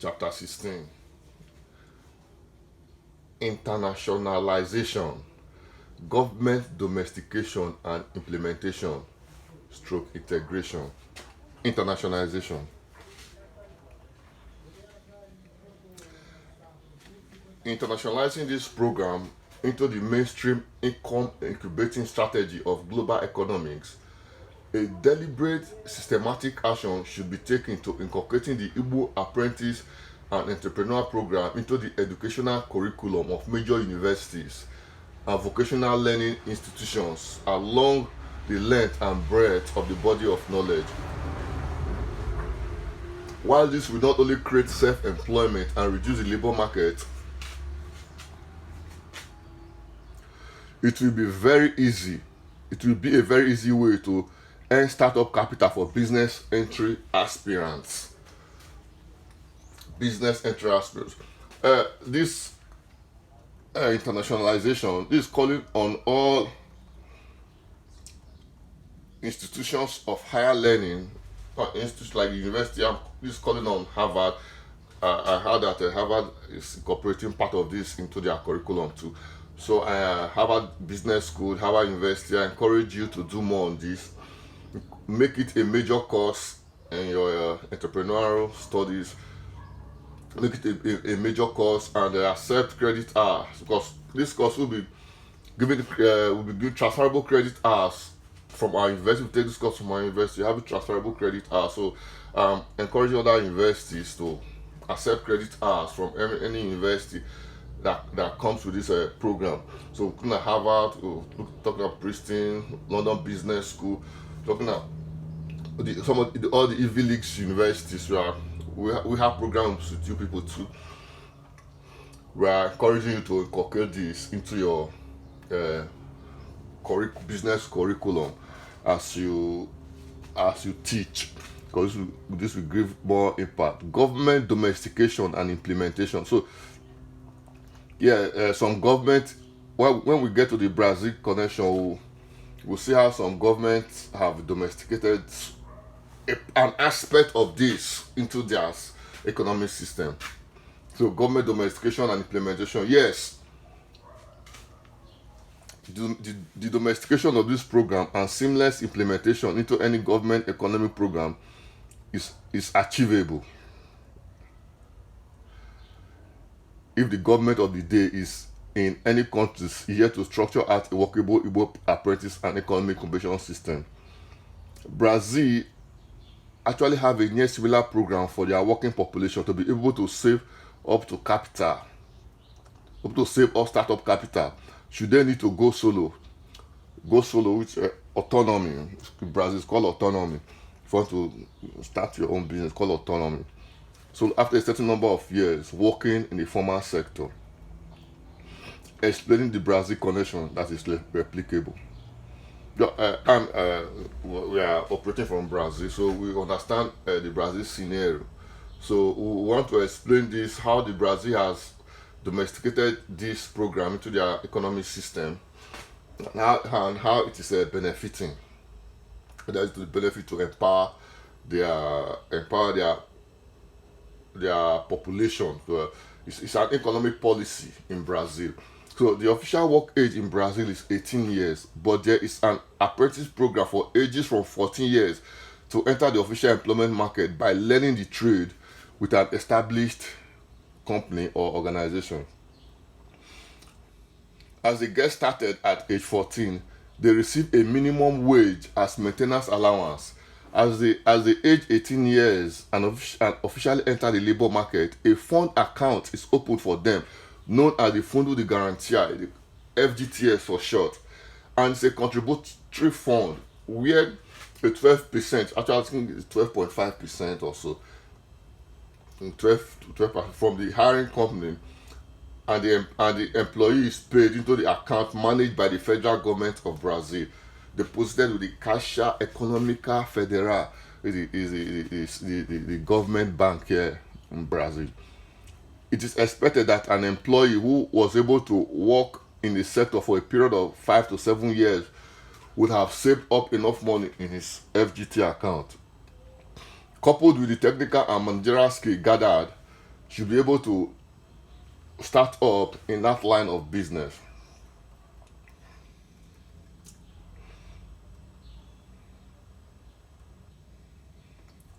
Chapter 16, Internationalization, Government Domestication and Implementation, stroke integration. Internationalization. Internationalizing this program into the mainstream income incubating strategy of global economics, a deliberate, systematic action should be taken to inculcating the Igbo apprentice and entrepreneur program into the educational curriculum of major universities and vocational learning institutions along the length and breadth of the body of knowledge. While this will not only create self-employment and reduce the labor market, it will be very easy. It will be a very easy way to earn startup capital for business entry aspirants. Business entry aspirants. This internationalization, this is calling on all institutions of higher learning, institutions like the university. This is calling on Harvard. I heard that Harvard is incorporating part of this into their curriculum too. So Harvard Business School, Harvard University, I encourage you to do more on this. Make it a major course in your entrepreneurial studies. Make it a major course and accept credit hours, because this course will be giving transferable credit hours from our university. We take this course from our university, have a transferable credit hours. So encouraging other universities to accept credit hours from any university that comes with this program. So looking at Harvard, talking about Princeton, London Business School, talking about all the Ivy League universities where we have programs with you people too. We are encouraging you to inculcate this into your business curriculum as you teach, because this will give more impact. Government domestication and implementation. So some government, when we get to the Brazil connection, we'll see how some governments have domesticated an aspect of this into their economic system. So government domestication and implementation, yes, the domestication of this program and seamless implementation into any government economic program is achievable if the government of the day is in any country is here to structure out a workable Igbo apprentice and economic incubation system. Brazil actually have a near similar program for their working population to be able to save up to save up startup capital should they need to go solo with autonomy. In Brazil it's called autonomy. If you want to start your own business, it's called autonomy. So after a certain number of years working in the formal sector, explaining the Brazil connection that is replicable. We are operating from Brazil, so we understand the Brazil scenario. So we want to explain this, how the Brazil has domesticated this program into their economic system, and how it is benefiting. That is the benefit to empower their population. So it's an economic policy in Brazil. So the official work age in Brazil is 18 years, but there is an apprentice program for ages from 14 years to enter the official employment market by learning the trade with an established company or organization. As they get started at age 14, they receive a minimum wage as maintenance allowance. As they age 18 years and officially enter the labor market, a fund account is opened for them, known as the Fundo de Garantia, the FGTS for short, and it's a contributory fund where a 12%, actually I think it's 12.5% or so, 12% from the hiring company, and the employee is paid into the account managed by the federal government of Brazil, deposited with the Caixa Econômica Federal, the government bank here in Brazil. It is expected that an employee who was able to work in the sector for a period of 5 to 7 years would have saved up enough money in his FGT account. Coupled with the technical and managerial skill gathered should be able to start up in that line of business.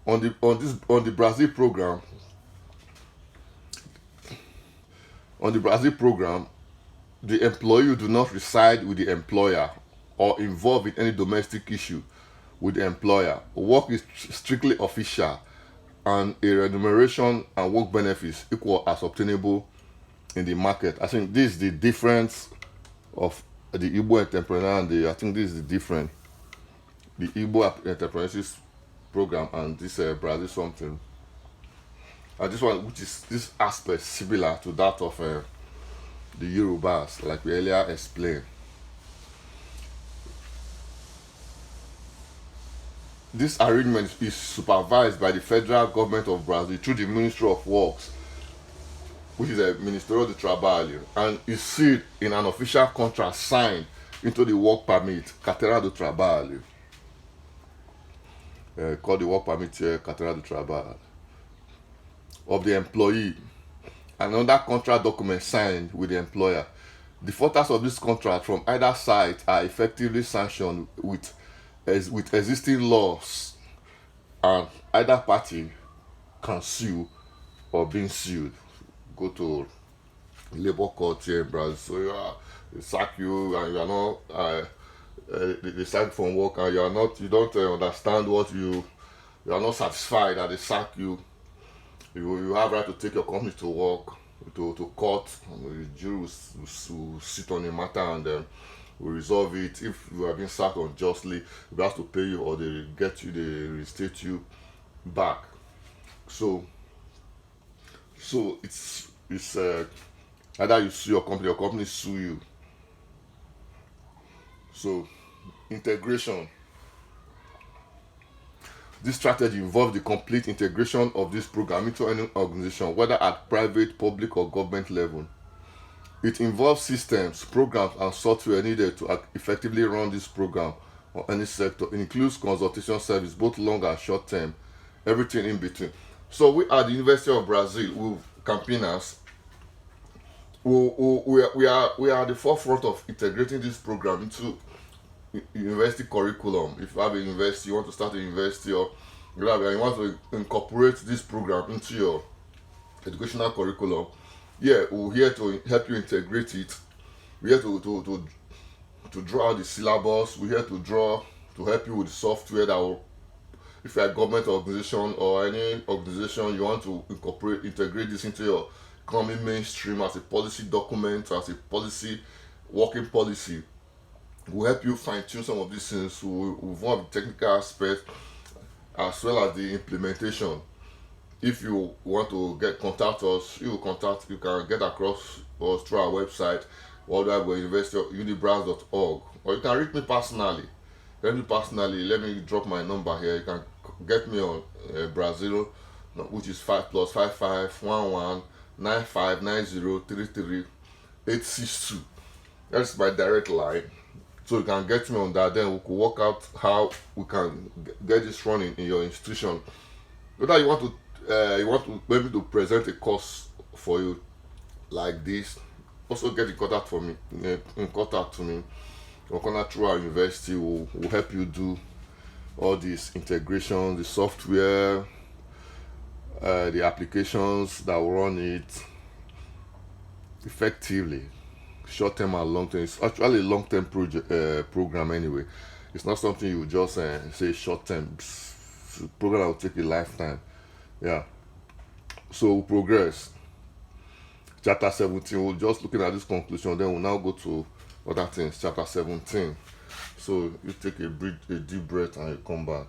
On the Brazil program, the employee do not reside with the employer or involved in any domestic issue with the employer. Work is strictly official, and a remuneration and work benefits equal as obtainable in the market. I think this is the difference of the Igbo entrepreneur and I think this is the difference. The Igbo entrepreneurship program and this Brazil something. And this one, which is this aspect similar to that of the Yorubas, like we earlier explained. This arrangement is supervised by the federal government of Brazil through the Ministry of Works, which is a Ministério do Trabalho, and is sealed in an official contract signed into the work permit, Carteira do Trabalho. Called the work permit here, Carteira do Trabalho, of the employee. Another contract document signed with the employer. The photos of this contract from either side are effectively sanctioned with existing laws, and either party can sue or being sued. Go to labor court here in Brazil. So they sack you and you are not they sack from work and you don't understand what you are not satisfied that they sack you. You have right to take your company to work, to court, and the jury will sit on the matter and will resolve it. If you have been sacked unjustly, they have to pay you, or they reinstate you back. So it's either you sue your company sue you. So integration. This strategy involves the complete integration of this program into any organization, whether at private, public, or government level. It involves systems, programs, and software needed to effectively run this program on any sector. It includes consultation service, both long and short term, everything in between. So we at the University of Brazil, Campinas, we are at the forefront of integrating this program into university curriculum. If you have a university, you want to start a university, or you want to incorporate this program into your educational curriculum, we're here to help you integrate it. We're here to draw out the syllabus. We're here to help you with the software that will, if you're a government organization or any organization, you want to integrate this into your economic mainstream as a policy document, as a policy, working policy. We'll help you fine-tune some of these things. We'll want the technical aspect as well as the implementation. If you want to contact us, you can get across us through our website, worldwideuniversityunibraz.org, or you can reach me personally. Let me drop my number here. You can get me on Brazil, which is 5+5511 959033 862. That's my direct line. So you can get me on that. Then we could work out how we can get this running in your institution. Whether you want to maybe to present a course for you like this, also get in contact to me. Or through our university will help you do all these integrations, the software, the applications that will run it effectively, short term and long term. It's actually a long term program anyway. It's not something you just say short term. Program that will take a lifetime. Yeah. So we'll progress. Chapter 17. We're just looking at this conclusion. Then we'll now go to other things. Chapter 17. So you take a deep breath and you come back.